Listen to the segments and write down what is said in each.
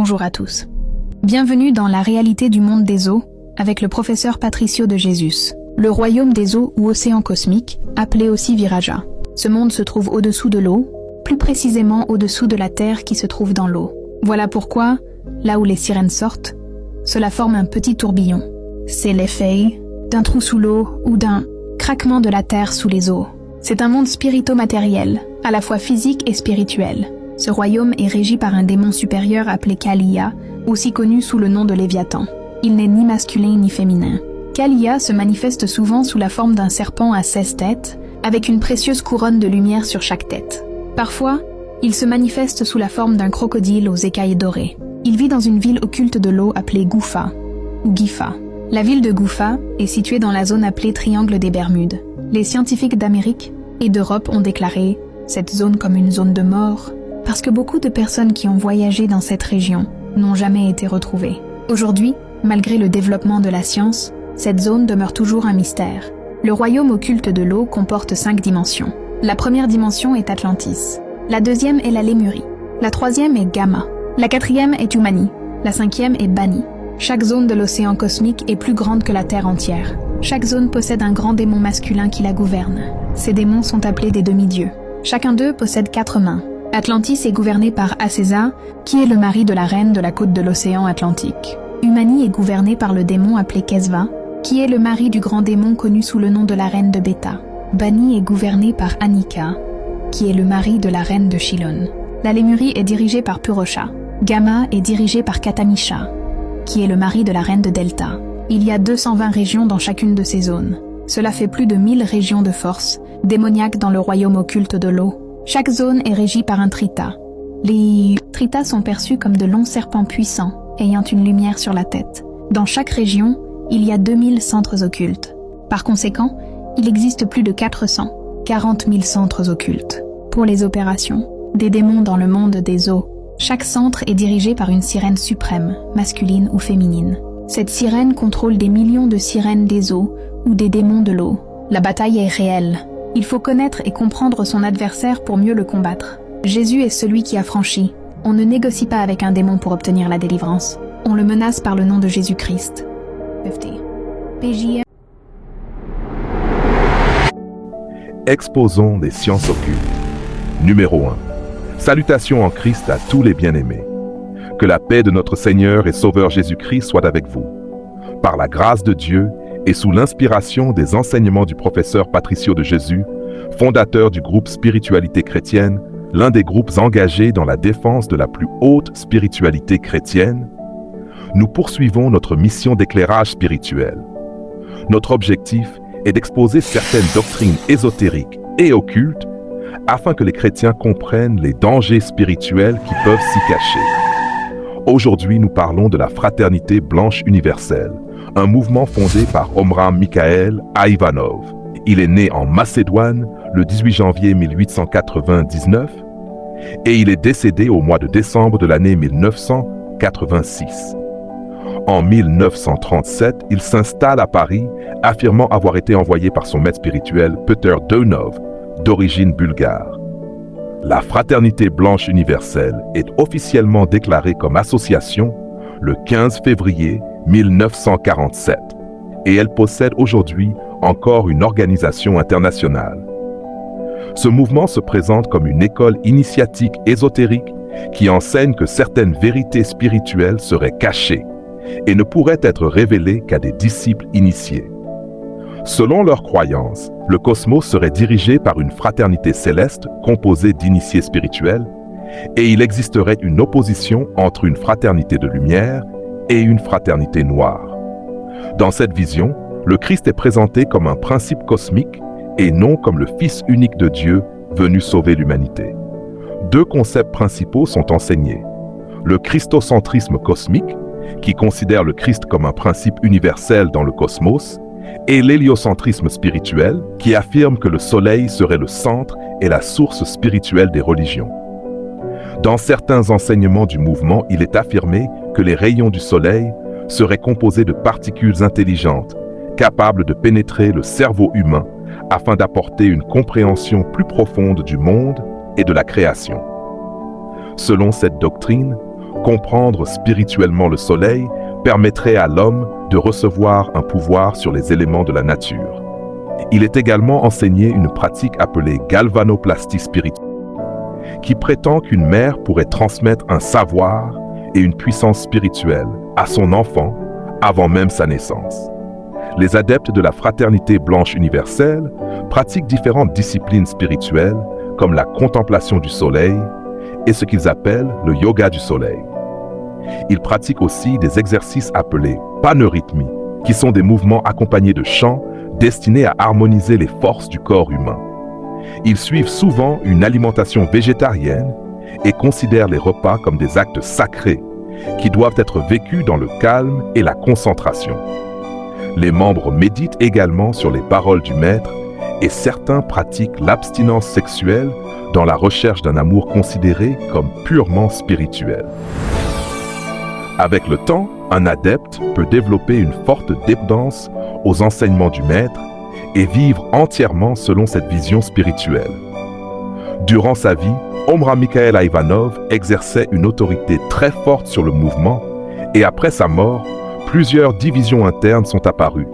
Bonjour à tous. Bienvenue dans la réalité du monde des eaux avec le professeur Patricio de Jesus. Le royaume des eaux ou océan cosmique, appelé aussi Viraja. Ce monde se trouve au-dessous de l'eau, plus précisément au-dessous de la terre qui se trouve dans l'eau. Voilà pourquoi, là où les sirènes sortent, cela forme un petit tourbillon. C'est l'effet d'un trou sous l'eau ou d'un craquement de la terre sous les eaux. C'est un monde spirito-matériel, à la fois physique et spirituel. Ce royaume est régi par un démon supérieur appelé Kaliya, aussi connu sous le nom de Léviathan. Il n'est ni masculin ni féminin. Kaliya se manifeste souvent sous la forme d'un serpent à 16 têtes, avec une précieuse couronne de lumière sur chaque tête. Parfois, il se manifeste sous la forme d'un crocodile aux écailles dorées. Il vit dans une ville occulte de l'eau appelée Goufa, ou Gifa. La ville de Goufa est située dans la zone appelée Triangle des Bermudes. Les scientifiques d'Amérique et d'Europe ont déclaré cette zone comme une zone de mort, parce que beaucoup de personnes qui ont voyagé dans cette région n'ont jamais été retrouvées. Aujourd'hui, malgré le développement de la science, cette zone demeure toujours un mystère. Le royaume occulte de l'eau comporte 5 dimensions. La première dimension est Atlantis. La deuxième est la Lémurie. La troisième est Gamma. La quatrième est Umani. La cinquième est Bani. Chaque zone de l'océan cosmique est plus grande que la Terre entière. Chaque zone possède un grand démon masculin qui la gouverne. Ces démons sont appelés des demi-dieux. Chacun d'eux possède 4 mains. Atlantis est gouverné par Acesa, qui est le mari de la reine de la côte de l'océan Atlantique. Umani est gouverné par le démon appelé Kesva, qui est le mari du grand démon connu sous le nom de la reine de Beta. Bani est gouverné par Anika, qui est le mari de la reine de Shilon. La Lémurie est dirigée par Purosha. Gamma est dirigée par Katamisha, qui est le mari de la reine de Delta. Il y a 220 régions dans chacune de ces zones. Cela fait plus de 1000 régions de force, démoniaques dans le royaume occulte de l'eau. Chaque zone est régie par un trita. Les tritas sont perçus comme de longs serpents puissants, ayant une lumière sur la tête. Dans chaque région, il y a 2000 centres occultes. Par conséquent, il existe plus de 40 000 centres occultes. Pour les opérations des démons dans le monde des eaux, chaque centre est dirigé par une sirène suprême, masculine ou féminine. Cette sirène contrôle des millions de sirènes des eaux ou des démons de l'eau. La bataille est réelle. Il faut connaître et comprendre son adversaire pour mieux le combattre. Jésus est celui qui a franchi. On ne négocie pas avec un démon pour obtenir la délivrance. On le menace par le nom de Jésus-Christ. PJM. Exposons les sciences occultes. Numéro 1. Salutations en Christ à tous les bien-aimés. Que la paix de notre Seigneur et Sauveur Jésus-Christ soit avec vous. Par la grâce de Dieu et sous l'inspiration des enseignements du professeur Patricio de Jesus, fondateur du groupe Spiritualité chrétienne, l'un des groupes engagés dans la défense de la plus haute spiritualité chrétienne, nous poursuivons notre mission d'éclairage spirituel. Notre objectif est d'exposer certaines doctrines ésotériques et occultes afin que les chrétiens comprennent les dangers spirituels qui peuvent s'y cacher. Aujourd'hui, nous parlons de la Fraternité Blanche Universelle, un mouvement fondé par Omram Mikhaël Aivanov. Il est né en Macédoine le 18 janvier 1899 et il est décédé au mois de décembre de l'année 1986. En 1937, il s'installe à Paris, affirmant avoir été envoyé par son maître spirituel Peter Donov, d'origine bulgare. La Fraternité Blanche Universelle est officiellement déclarée comme association le 15 février 1947 et elle possède aujourd'hui encore une organisation internationale. Ce mouvement se présente comme une école initiatique ésotérique qui enseigne que certaines vérités spirituelles seraient cachées et ne pourraient être révélées qu'à des disciples initiés. Selon leurs croyances, le cosmos serait dirigé par une fraternité céleste composée d'initiés spirituels et il existerait une opposition entre une fraternité de lumière et une fraternité noire. Dans cette vision, le Christ est présenté comme un principe cosmique et non comme le Fils unique de Dieu venu sauver l'humanité. 2 concepts principaux sont enseignés. Le christocentrisme cosmique, qui considère le Christ comme un principe universel dans le cosmos, et l'héliocentrisme spirituel, qui affirme que le Soleil serait le centre et la source spirituelle des religions. Dans certains enseignements du mouvement, il est affirmé que les rayons du Soleil seraient composés de particules intelligentes, capables de pénétrer le cerveau humain afin d'apporter une compréhension plus profonde du monde et de la création. Selon cette doctrine, Comprendre spirituellement le soleil permettrait à l'homme de recevoir un pouvoir sur les éléments de la nature. Il est également enseigné une pratique appelée galvanoplastie spirituelle, qui prétend qu'une mère pourrait transmettre un savoir et une puissance spirituelle à son enfant avant même sa naissance. Les adeptes de la fraternité blanche universelle pratiquent différentes disciplines spirituelles comme la contemplation du soleil et ce qu'ils appellent le yoga du soleil. Ils pratiquent aussi des exercices appelés paneurythmie, qui sont des mouvements accompagnés de chants destinés à harmoniser les forces du corps humain. Ils suivent souvent une alimentation végétarienne et considèrent les repas comme des actes sacrés qui doivent être vécus dans le calme et la concentration. Les membres méditent également sur les paroles du Maître et certains pratiquent l'abstinence sexuelle dans la recherche d'un amour considéré comme purement spirituel. Avec le temps, un adepte peut développer une forte dépendance aux enseignements du Maître et vivre entièrement selon cette vision spirituelle. Durant sa vie, Omra Mikhaël Ivanov exerçait une autorité très forte sur le mouvement et après sa mort, plusieurs divisions internes sont apparues.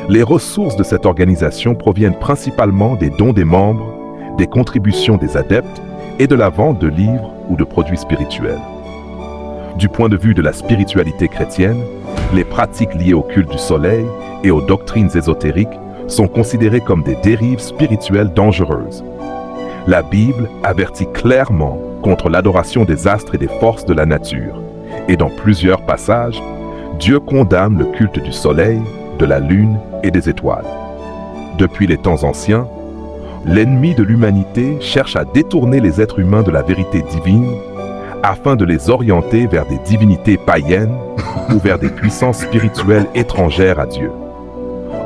Les ressources de cette organisation proviennent principalement des dons des membres, des contributions des adeptes et de la vente de livres ou de produits spirituels. Du point de vue de la spiritualité chrétienne, les pratiques liées au culte du soleil et aux doctrines ésotériques sont considérées comme des dérives spirituelles dangereuses. La Bible avertit clairement contre l'adoration des astres et des forces de la nature, et dans plusieurs passages, Dieu condamne le culte du soleil, de la lune et des étoiles. Depuis les temps anciens, l'ennemi de l'humanité cherche à détourner les êtres humains de la vérité divine afin de les orienter vers des divinités païennes ou vers des puissances spirituelles étrangères à Dieu.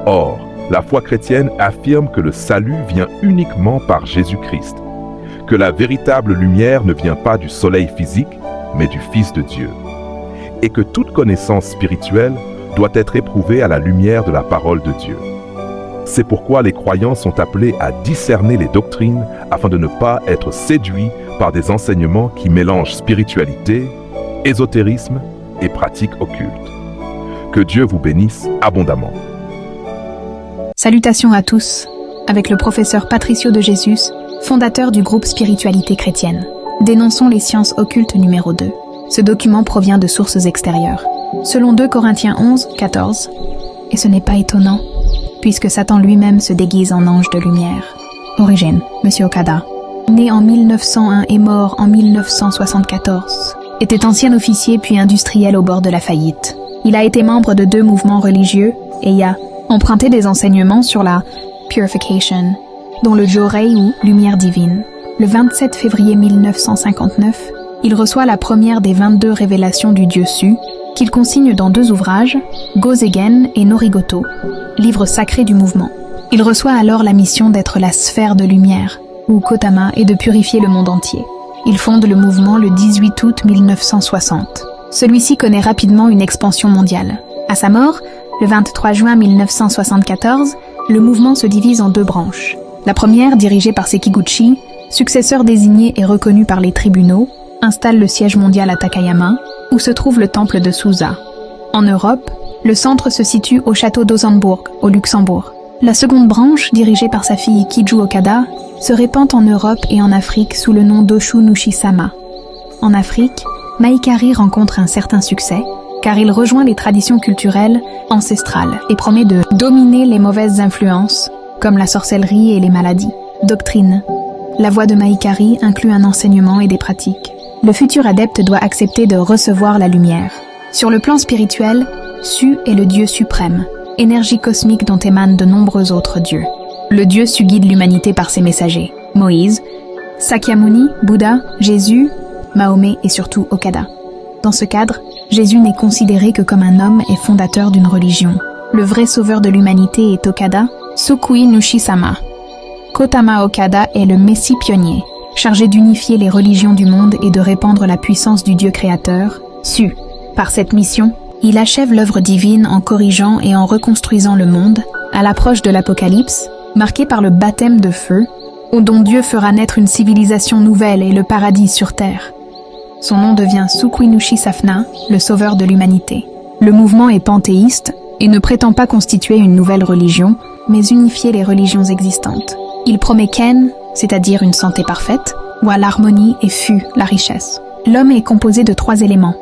Or, la foi chrétienne affirme que le salut vient uniquement par Jésus-Christ, que la véritable lumière ne vient pas du soleil physique, mais du Fils de Dieu, et que toute connaissance spirituelle doit être éprouvée à la lumière de la parole de Dieu. C'est pourquoi les croyants sont appelés à discerner les doctrines afin de ne pas être séduits par des enseignements qui mélangent spiritualité, ésotérisme et pratiques occultes. Que Dieu vous bénisse abondamment. Salutations à tous, avec le professeur Patricio de Jesus, fondateur du groupe Spiritualité chrétienne. Dénonçons les sciences occultes numéro 2. Ce document provient de sources extérieures. Selon 2 Corinthiens 11, 14, et ce n'est pas étonnant, puisque Satan lui-même se déguise en ange de lumière. Origine, Monsieur Okada, né en 1901 et mort en 1974, était ancien officier puis industriel au bord de la faillite. Il a été membre de 2 mouvements religieux et y a emprunté des enseignements sur la purification, dont le Jorei ou lumière divine. Le 27 février 1959, il reçoit la première des 22 révélations du Dieu Su, qu'il consigne dans 2 ouvrages, Gozegen et Norigoto, livre sacré du mouvement. Il reçoit alors la mission d'être la sphère de lumière, ou Kotama, et de purifier le monde entier. Il fonde le mouvement le 18 août 1960. Celui-ci connaît rapidement une expansion mondiale. À sa mort, le 23 juin 1974, le mouvement se divise en 2 branches. La première, dirigée par Sekiguchi, successeur désigné et reconnu par les tribunaux, installe le siège mondial à Takayama, où se trouve le temple de Susa. En Europe, le centre se situe au château d'Ozenburg, au Luxembourg. La seconde branche, dirigée par sa fille Kiju Okada, se répand en Europe et en Afrique sous le nom d'Oshu Nushi-sama. En Afrique, Maikari rencontre un certain succès, car il rejoint les traditions culturelles ancestrales et promet de dominer les mauvaises influences, comme la sorcellerie et les maladies. Doctrine. La voie de Maikari inclut un enseignement et des pratiques. Le futur adepte doit accepter de recevoir la lumière. Sur le plan spirituel, Su est le Dieu suprême, énergie cosmique dont émanent de nombreux autres dieux. Le Dieu Su guide l'humanité par ses messagers, Moïse, Sakyamuni, Bouddha, Jésus, Mahomet et surtout Okada. Dans ce cadre, Jésus n'est considéré que comme un homme et fondateur d'une religion. Le vrai sauveur de l'humanité est Okada, Sukui Nushi-sama. Kotama Okada est le Messie pionnier, chargé d'unifier les religions du monde et de répandre la puissance du Dieu créateur, Su. Par cette mission, il achève l'œuvre divine en corrigeant et en reconstruisant le monde, à l'approche de l'Apocalypse, marqué par le baptême de feu, dont Dieu fera naître une civilisation nouvelle et le paradis sur terre. Son nom devient Sukwinushi Safna, le sauveur de l'humanité. Le mouvement est panthéiste et ne prétend pas constituer une nouvelle religion, mais unifier les religions existantes. Il promet Ken, c'est-à-dire une santé parfaite, ou à l'harmonie et Fu, la richesse. L'homme est composé de 3 éléments.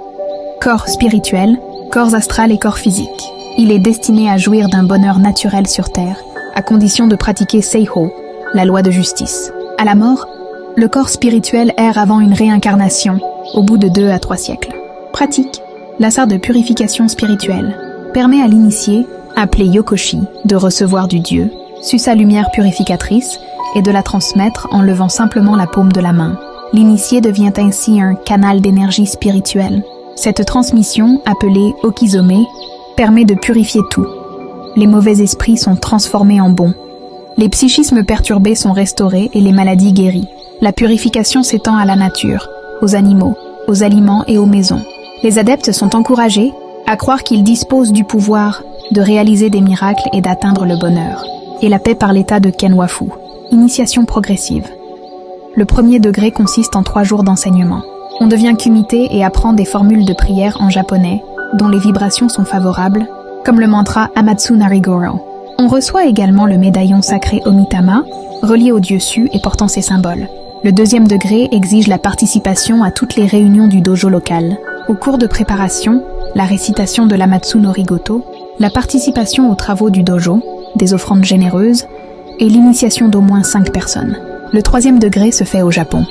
Corps spirituel, corps astral et corps physique. Il est destiné à jouir d'un bonheur naturel sur Terre, à condition de pratiquer Seiho, la loi de justice. À la mort, le corps spirituel erre avant une réincarnation, au bout de 2 à 3 siècles. Pratique, l'assart de purification spirituelle, permet à l'initié, appelé Yokoshi, de recevoir du Dieu, sous sa lumière purificatrice, et de la transmettre en levant simplement la paume de la main. L'initié devient ainsi un canal d'énergie spirituelle. Cette transmission, appelée Okizome, permet de purifier tout. Les mauvais esprits sont transformés en bons. Les psychismes perturbés sont restaurés et les maladies guéries. La purification s'étend à la nature, aux animaux, aux aliments et aux maisons. Les adeptes sont encouragés à croire qu'ils disposent du pouvoir de réaliser des miracles et d'atteindre le bonheur. Et la paix par l'état de Kenwafu. Initiation progressive. Le premier degré consiste en 3 jours d'enseignement. On devient kumite et apprend des formules de prière en japonais, dont les vibrations sont favorables, comme le mantra Amatsu Narigoro. On reçoit également le médaillon sacré Omitama, relié au dieu Su et portant ses symboles. Le deuxième degré exige la participation à toutes les réunions du dojo local. Au cours de préparation, la récitation de l'Amatsu Norigoto, la participation aux travaux du dojo, des offrandes généreuses, et l'initiation d'au moins 5 personnes. Le troisième degré se fait au Japon.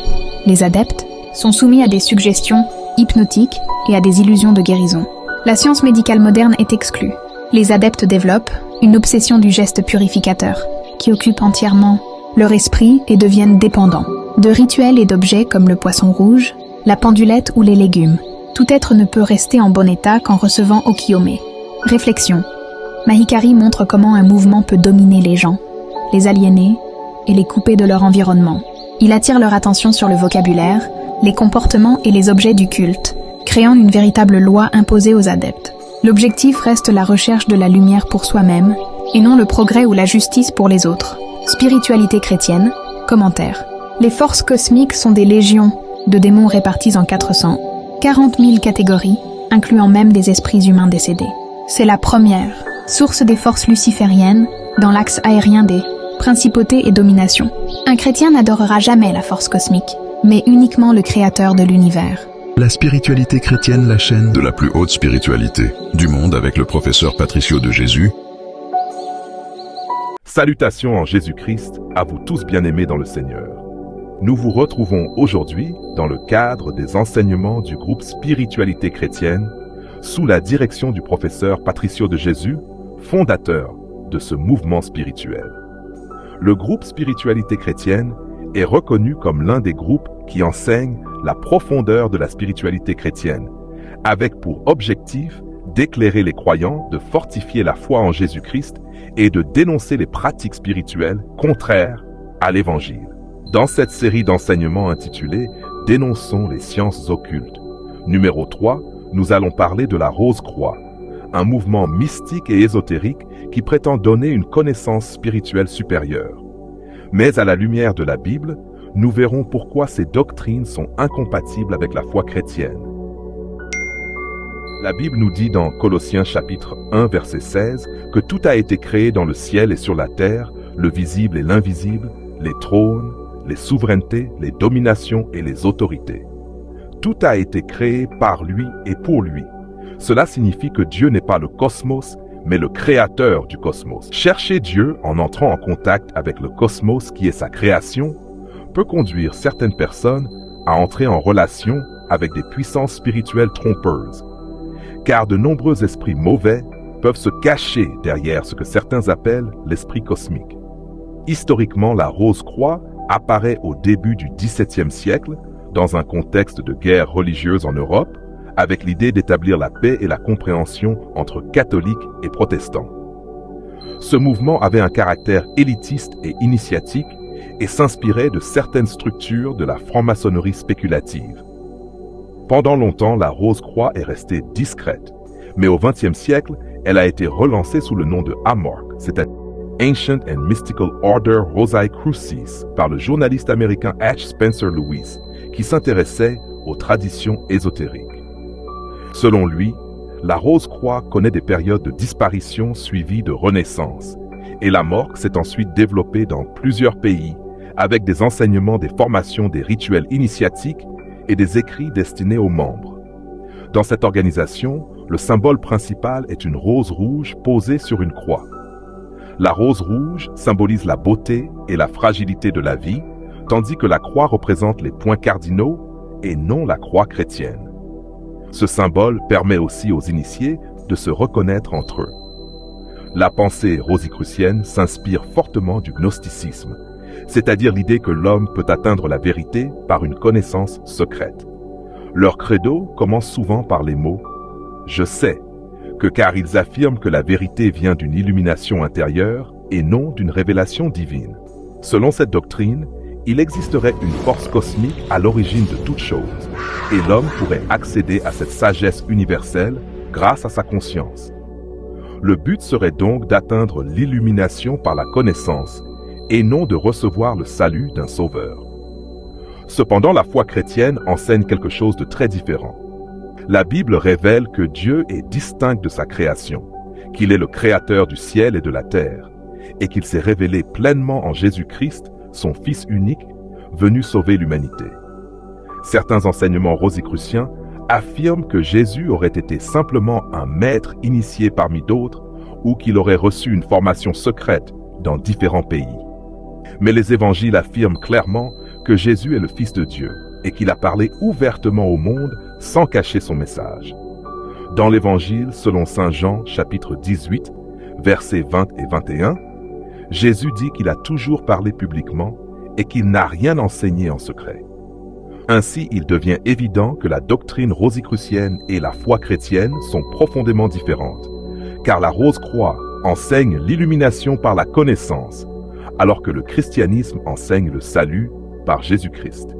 Les adeptes sont soumis à des suggestions hypnotiques et à des illusions de guérison. La science médicale moderne est exclue. Les adeptes développent une obsession du geste purificateur, qui occupe entièrement leur esprit et deviennent dépendants de rituels et d'objets comme le poisson rouge, la pendulette ou les légumes. Tout être ne peut rester en bon état qu'en recevant Okiyome. Réflexion. Mahikari montre comment un mouvement peut dominer les gens, les aliéner et les couper de leur environnement. Il attire leur attention sur le vocabulaire, les comportements et les objets du culte, créant une véritable loi imposée aux adeptes. L'objectif reste la recherche de la lumière pour soi-même, et non le progrès ou la justice pour les autres. Spiritualité chrétienne, commentaire. Les forces cosmiques sont des légions de démons répartis en 440 000 catégories, incluant même des esprits humains décédés. C'est la première source des forces lucifériennes dans l'axe aérien des principautés et dominations. Un chrétien n'adorera jamais la force cosmique, mais uniquement le créateur de l'univers. La spiritualité chrétienne, la chaîne de la plus haute spiritualité du monde avec le professeur Patricio de Jésus. Salutations en Jésus-Christ à vous tous bien-aimés dans le Seigneur. Nous vous retrouvons aujourd'hui dans le cadre des enseignements du groupe Spiritualité chrétienne sous la direction du professeur Patricio de Jésus, fondateur de ce mouvement spirituel. Le groupe Spiritualité chrétienne est reconnu comme l'un des groupes qui enseignent la profondeur de la spiritualité chrétienne, avec pour objectif d'éclairer les croyants, de fortifier la foi en Jésus-Christ et de dénoncer les pratiques spirituelles contraires à l'Évangile. Dans cette série d'enseignements intitulée « Dénonçons les sciences occultes », numéro 3, nous allons parler de la Rose-Croix, un mouvement mystique et ésotérique qui prétend donner une connaissance spirituelle supérieure. Mais à la lumière de la Bible, nous verrons pourquoi ces doctrines sont incompatibles avec la foi chrétienne. La Bible nous dit dans Colossiens chapitre 1 verset 16 que tout a été créé dans le ciel et sur la terre, le visible et l'invisible, les trônes, les souverainetés, les dominations et les autorités. Tout a été créé par lui et pour lui. Cela signifie que Dieu n'est pas le cosmos, mais le créateur du cosmos. Chercher Dieu en entrant en contact avec le cosmos qui est sa création peut conduire certaines personnes à entrer en relation avec des puissances spirituelles trompeuses. Car de nombreux esprits mauvais peuvent se cacher derrière ce que certains appellent l'esprit cosmique. Historiquement, la Rose-Croix apparaît au début du XVIIe siècle dans un contexte de guerre religieuse en Europe, avec l'idée d'établir la paix et la compréhension entre catholiques et protestants. Ce mouvement avait un caractère élitiste et initiatique et s'inspirait de certaines structures de la franc-maçonnerie spéculative. Pendant longtemps, la Rose-Croix est restée discrète, mais au XXe siècle, elle a été relancée sous le nom de AMARC, c'est-à-dire Ancient and Mystical Order Rosae Crucis, par le journaliste américain H. Spencer Lewis, qui s'intéressait aux traditions ésotériques. Selon lui, la Rose-Croix connaît des périodes de disparition suivies de renaissance, et la morgue s'est ensuite développée dans plusieurs pays avec des enseignements des formations des rituels initiatiques et des écrits destinés aux membres. Dans cette organisation, le symbole principal est une rose rouge posée sur une croix. La rose rouge symbolise la beauté et la fragilité de la vie, tandis que la croix représente les points cardinaux et non la croix chrétienne. Ce symbole permet aussi aux initiés de se reconnaître entre eux. La pensée rosicrucienne s'inspire fortement du gnosticisme, c'est-à-dire l'idée que l'homme peut atteindre la vérité par une connaissance secrète. Leur credo commence souvent par les mots « Je sais », car ils affirment que la vérité vient d'une illumination intérieure et non d'une révélation divine. Selon cette doctrine, il existerait une force cosmique à l'origine de toute chose, et l'homme pourrait accéder à cette sagesse universelle grâce à sa conscience. Le but serait donc d'atteindre l'illumination par la connaissance, et non de recevoir le salut d'un sauveur. Cependant, la foi chrétienne enseigne quelque chose de très différent. La Bible révèle que Dieu est distinct de sa création, qu'il est le créateur du ciel et de la terre, et qu'il s'est révélé pleinement en Jésus-Christ, son Fils unique, venu sauver l'humanité. Certains enseignements rosicruciens affirment que Jésus aurait été simplement un maître initié parmi d'autres, ou qu'il aurait reçu une formation secrète dans différents pays. Mais les évangiles affirment clairement que Jésus est le Fils de Dieu et qu'il a parlé ouvertement au monde sans cacher son message. Dans l'évangile selon Saint Jean, chapitre 18, versets 20 et 21, Jésus dit qu'il a toujours parlé publiquement et qu'il n'a rien enseigné en secret. Ainsi, il devient évident que la doctrine rosicrucienne et la foi chrétienne sont profondément différentes, car la Rose-Croix enseigne l'illumination par la connaissance, alors que le christianisme enseigne le salut par Jésus-Christ.